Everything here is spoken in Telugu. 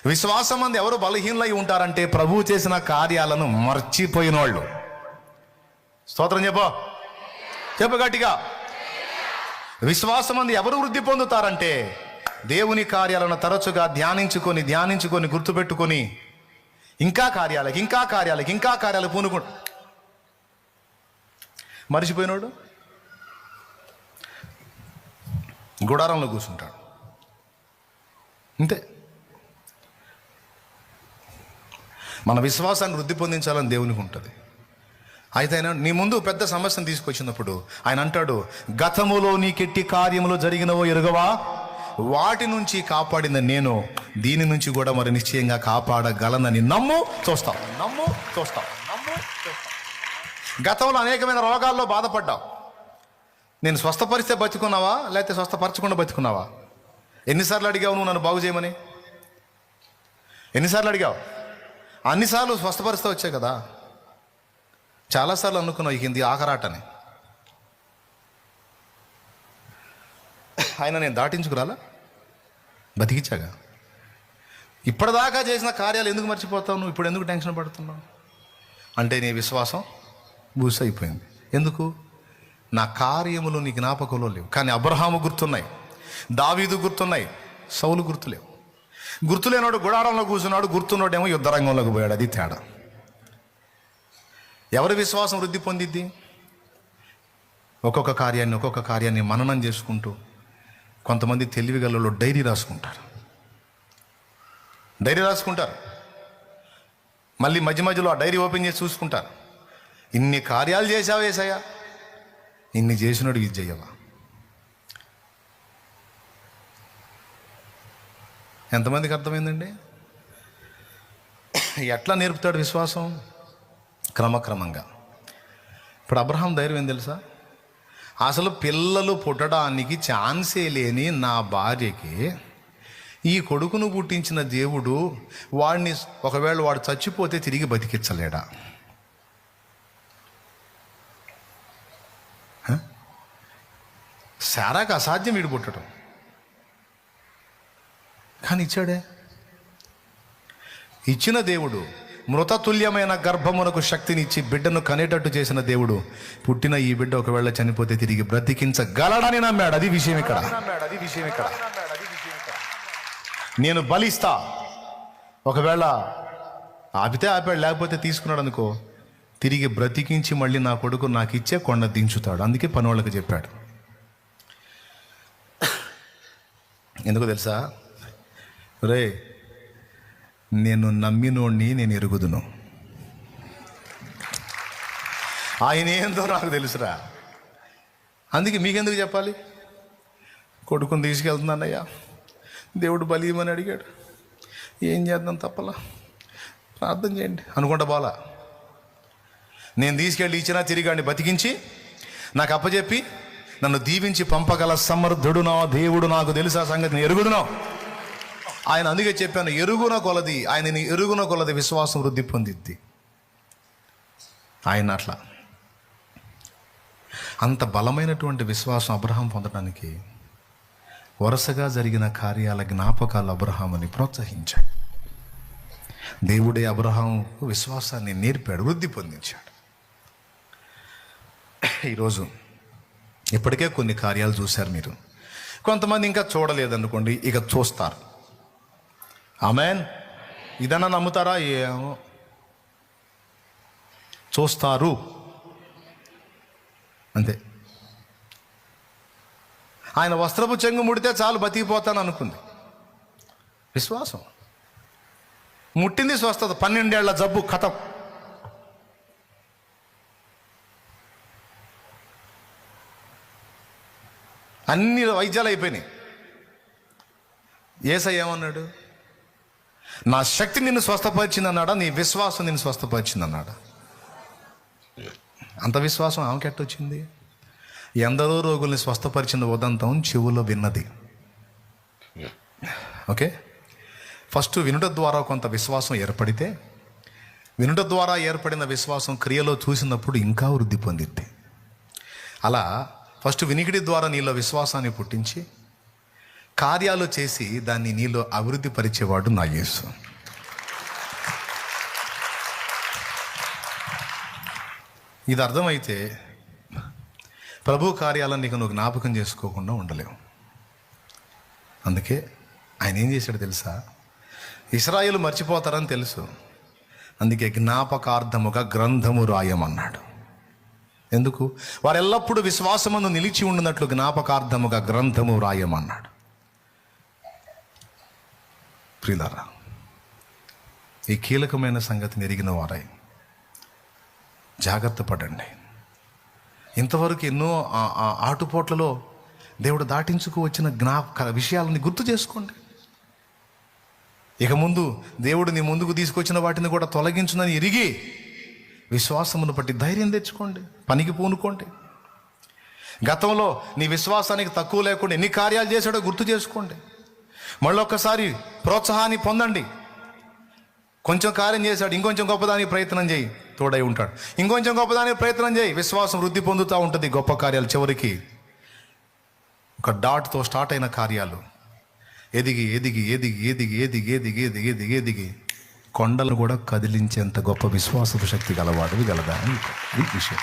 విశ్వాసం మంది ఎవరు బలహీనలై ఉంటారంటే ప్రభువు చేసిన కార్యాలను మర్చిపోయిన వాళ్ళు. స్తోత్రం చెప్పు గట్టిగా. విశ్వాసం మంది ఎవరు వృద్ధి పొందుతారంటే దేవుని కార్యాలను తరచుగా ధ్యానించుకొని గుర్తుపెట్టుకొని ఇంకా కార్యాలకు పూనుకు. మర్చిపోయినోడు గుడారంలో కూర్చుంటాడు అంతే. మన విశ్వాసాన్ని వృద్ధి పొందించాలని దేవునికి ఉంటుంది. అయితే ఆయన నీ ముందు పెద్ద సమస్యను తీసుకొచ్చినప్పుడు ఆయన అంటాడు, గతములో నీకెట్టి కార్యములు జరిగినవో ఎరుగవా, వాటి నుంచి కాపాడిన నేను దీని నుంచి కూడా మరి నిశ్చయంగా కాపాడగలనని నమ్ము చూస్తాం. గతంలో అనేకమైన రోగాల్లో బాధపడ్డావు. నేను స్వస్థపరిస్తే బతుకున్నావా, లేకపోతే స్వస్థపరచకుండా బతుకున్నావా? ఎన్నిసార్లు అడిగావు నువ్వు నన్ను బాగు చేయమని? ఎన్నిసార్లు అడిగావు? అన్నిసార్లు స్వస్థపరిస్తే వచ్చాయి కదా. చాలాసార్లు అనుకున్నావు ఇక ఇది ఆఖరాటని. ఆయన నేను దాటించుకురాలా, బతికిచ్చాగా. ఇప్పటిదాకా చేసిన కార్యాలు ఎందుకు మర్చిపోతావు నువ్వు? ఇప్పుడు ఎందుకు టెన్షన్ పడుతున్నావు అంటే నీ విశ్వాసం బూసైపోయింది. ఎందుకు? నా కార్యములు నీ జ్ఞాపకంలో లేవు. కానీ అబ్రహాము గుర్తున్నాయి, దావీదు గుర్తున్నాయి, సౌలు గుర్తులేవు. గుర్తులేనాడు గుడారంలో కూర్చున్నాడు, గుర్తున్నోడేమో యుద్ధరంగంలోకి పోయాడు. అది తేడా. ఎవరి విశ్వాసం వృద్ధి పొందిద్ది? ఒక్కొక్క కార్యాన్ని మననం చేసుకుంటూ. కొంతమంది తెలివిగలలో డైరీ రాసుకుంటారు. మళ్ళీ మధ్యలో ఆ డైరీ ఓపెన్ చేసి చూసుకుంటారు. ఇన్ని కార్యాలు చేశావు యేసయ్యా, ఇన్ని చేసినాడు ఇది చెయ్యవా? ఎంతమందికి అర్థమైందండి? ఎట్లా నేర్పుతాడు విశ్వాసం? క్రమక్రమంగా. ఇప్పుడు అబ్రహాం ధైర్యం ఏం తెలుసా? అసలు పిల్లలు పుట్టడానికి ఛాన్సే లేని నా భార్యకి ఈ కొడుకును పుట్టించిన దేవుడు వాడిని ఒకవేళ వాడు చచ్చిపోతే తిరిగి బతికించలేడా? శారాకు అసాధ్యం వీడు పుట్టడం, కానీ ఇచ్చాడే. ఇచ్చిన దేవుడు మృతతుల్యమైన గర్భమునకు శక్తినిచ్చి బిడ్డను కనేటట్టు చేసిన దేవుడు పుట్టిన ఈ బిడ్డ ఒకవేళ చనిపోతే తిరిగి బ్రతికించగలడని నమ్మాడు. అది విషయం ఇక్కడ. నేను బలిస్తా, ఒకవేళ ఆపితే ఆపాడు, లేకపోతే తీసుకున్నాడు అనుకో, తిరిగి బ్రతికించి మళ్ళీ నా కొడుకు నాకు ఇచ్చే కొండ దించుతాడు. అందుకే పనోళ్ళకి చెప్పాడు. ఎందుకు తెలుసా? రే, నేను నమ్మినోడిని నేను ఎరుగుదును, ఆయన ఏందో నాకు తెలుసురా. అందుకే మీకెందుకు చెప్పాలి? కొడుకుని తీసుకెళ్తున్నానయ్యా, దేవుడు బలియమని అడిగాడు, ఏం చేద్దాం తప్పలా, ప్రార్థన చేయండి అనుకుంటా. బాలా నేను తీసుకెళ్ళి ఇచ్చినా తిరిగాడిని బతికించి నాకు అప్పచెప్పి నన్ను దీవించి పంపగల సమర్థుడు నా దేవుడు నాకు తెలుసా సంగతి నేను ఎరుగుదును. ఆయన అందుకే చెప్పాను, ఆయనని ఎరుగున కొలది విశ్వాసం వృద్ధి పొందిద్ది. ఆయన అట్లా అంత బలమైనటువంటి విశ్వాసం అబ్రహాం పొందడానికి వరుసగా జరిగిన కార్యాల జ్ఞాపకాలు అబ్రహాముని ప్రోత్సహించాయి. దేవుడే అబ్రహాముకు విశ్వాసాన్ని నేర్పాడు, వృద్ధి పొందించాడు. ఈరోజు ఇప్పటికే కొన్ని కార్యాలు చూశారు మీరు. కొంతమంది ఇంకా చూడలేదనుకోండి, ఇక చూస్తారు. ఆమేన్. ఇదన్నా నమ్ముతారా? ఏమో, చూస్తారు అంతే. ఆయన వస్త్రపు చెంగు ముడితే చాలు బతికిపోతాను అనుకుంది. విశ్వాసం ముట్టింది, స్వస్థత. 12 ఏళ్ల జబ్బు ఖతం. అన్ని వైద్యాలు అయిపోయినాయి. యేసయ్య ఏమన్నాడు? నా శక్తి నిన్ను స్వస్థపరిచింది అన్నాడా? నీ విశ్వాసం నిన్ను స్వస్థపరిచింది అన్నాడా? అంత విశ్వాసం ఆమెకి ఎట్టొచ్చింది? ఎందరో రోగుల్ని స్వస్థపరిచిన ఉదంతం చెవులో విన్నది. ఓకే, ఫస్ట్ వినుట ద్వారా కొంత విశ్వాసం ఏర్పడితే, వినుట ద్వారా ఏర్పడిన విశ్వాసం క్రియలో చూసినప్పుడు ఇంకా వృద్ధి పొందిద్ది. అలా ఫస్ట్ వినికిడి ద్వారా నీలో విశ్వాసాన్ని పుట్టించి కార్యాలు చేసి దాన్ని నీలో అభివృద్ధి పరిచేవాడు నా యేసు. ఇది అర్థమైతే ప్రభు కార్యాలను నీకు నువ్వు జ్ఞాపకం చేసుకోకుండా ఉండలేవు. అందుకే ఆయన ఏం చేశాడు తెలుసా? ఇశ్రాయేలు మర్చిపోతారని తెలుసు, అందుకే జ్ఞాపకార్థముగా గ్రంథము రాయమన్నాడు. ఎందుకు? వారు ఎల్లప్పుడూ విశ్వాసమందు నిలిచి ఉండినట్లు జ్ఞాపకార్థముగా గ్రంథము రాయమన్నాడు. ప్రియులారా, ఈ కీలకమైన సంగతిని ఎరిగిన వారై జాగ్రత్త పడండి. ఇంతవరకు ఎన్నో ఆటుపోట్లలో దేవుడు దాటించుకు వచ్చిన విషయాలని గుర్తు చేసుకోండి. ఇక ముందు దేవుడు నీ ముందుకు తీసుకొచ్చిన వాటిని కూడా తొలగించునని ఎరిగి విశ్వాసమును బట్టి ధైర్యం తెచ్చుకోండి, పనికి పూనుకోండి. గతంలో నీ విశ్వాసానికి తక్కువ లేకుండా ఎన్ని కార్యాలు చేశాడో గుర్తు చేసుకోండి. మళ్ళొక్కసారి ప్రోత్సాహాన్ని పొందండి. కొంచెం కార్యం చేశాడు, ఇంకొంచెం గొప్పదానికి ప్రయత్నం చేయి, తోడై ఉంటాడు. ఇంకొంచెం గొప్పదానికి ప్రయత్నం చేయి, విశ్వాసం వృద్ధి పొందుతూ ఉంటుంది. గొప్ప కార్యాలు చివరికి ఒక డాట్తో స్టార్ట్ అయిన కార్యాలు ఎదిగి ఎదిగి ఎదిగి ఎదిగి ఎదిగి ఎదిగి ఎదిగి ఎదిగి ఎదిగి కొండలను కూడా కదిలించేంత గొప్ప విశ్వాసపు శక్తి గలవాడు గలదా అని విషయం.